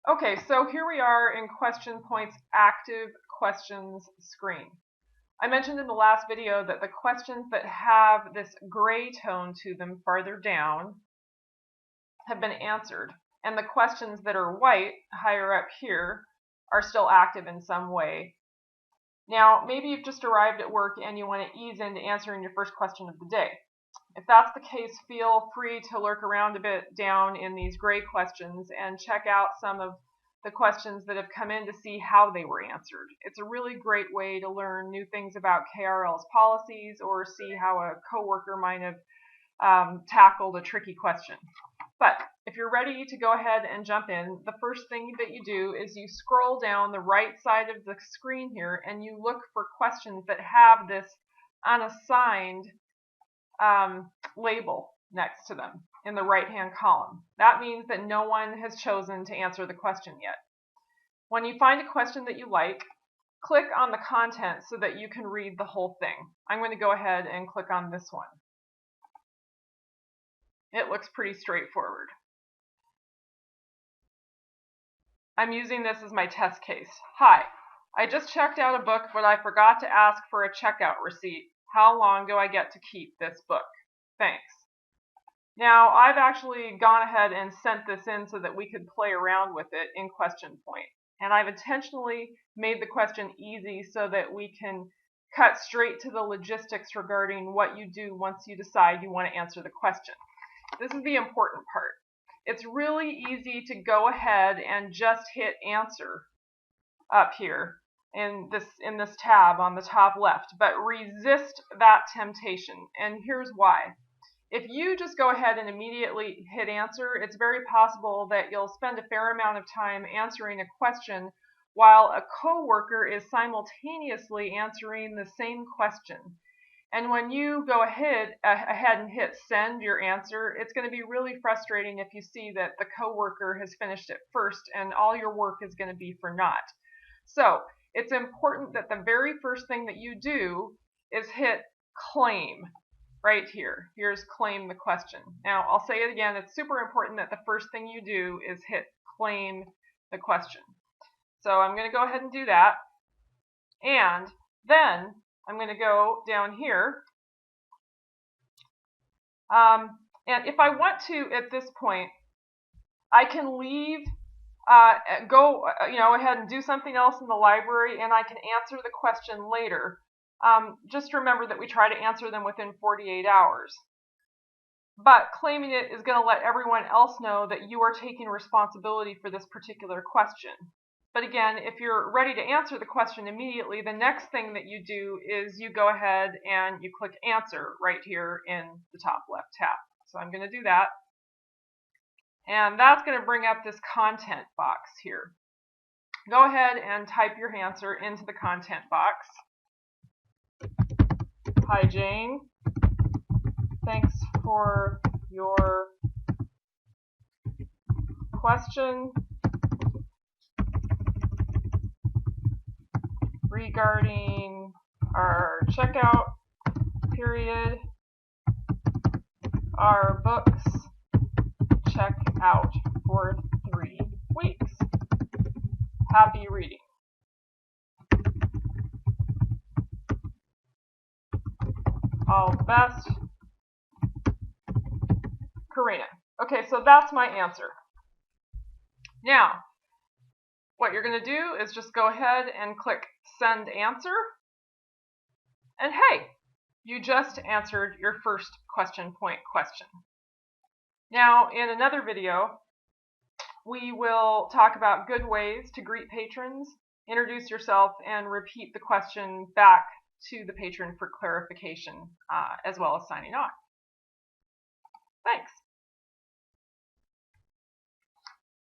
Okay, so here we are in Question Point's Active Questions screen. I mentioned in the last video that the questions that have this gray tone to them farther down have been answered, and the questions that are white higher up here are still active in some way. Now, maybe you've just arrived at work and you want to ease into answering your first question of the day. If that's the case, feel free to lurk around a bit down in these gray questions and check out some of the questions that have come in to see how they were answered. It's a really great way to learn new things about KRL's policies or see how a coworker might have tackled a tricky question. But if you're ready to go ahead and jump in, the first thing that you do is you scroll down the right side of the screen here and you look for questions that have this unassigned label next to them in the right-hand column. That means that no one has chosen to answer the question yet. When you find a question that you like, click on the content so that you can read the whole thing. I'm going to go ahead and click on this one. It looks pretty straightforward. I'm using this as my test case. Hi, I just checked out a book, but I forgot to ask for a checkout receipt. How long do I get to keep this book? Thanks. Now, I've actually gone ahead and sent this in so that we could play around with it in Question Point. And I've intentionally made the question easy so that we can cut straight to the logistics regarding what you do once you decide you want to answer the question. This is the important part. It's really easy to go ahead and just hit answer up here in this tab on the top left, but resist that temptation, and here's why. If you just go ahead and immediately hit answer, it's very possible that you'll spend a fair amount of time answering a question while a coworker is simultaneously answering the same question. And when you go ahead and hit send your answer, it's going to be really frustrating if you see that the coworker has finished it first and all your work is going to be for naught. So it's important that the very first thing that you do is hit claim right here. Here's claim the question. Now I'll say it again, it's super important that the first thing you do is hit claim the question. So I'm going to go ahead and do that, and then I'm going to go down here, and if I want to at this point, I can leave, go ahead and do something else in the library, and I can answer the question later. Just remember that we try to answer them within 48 hours. But claiming it is going to let everyone else know that you are taking responsibility for this particular question. But again, if you're ready to answer the question immediately, the next thing that you do is you go ahead and you click answer right here in the top left tab. So I'm going to do that. And that's going to bring up this content box here. Go ahead and type your answer into the content box. Hi Jane, thanks for your question regarding our checkout period. Our books check out for 3 weeks. Happy reading. All the best, Karina. Okay, so that's my answer. Now, what you're going to do is just go ahead and click send answer, and hey, you just answered your first Question Point question. Now, in another video, we will talk about good ways to greet patrons, introduce yourself, and repeat the question back to the patron for clarification, as well as signing on.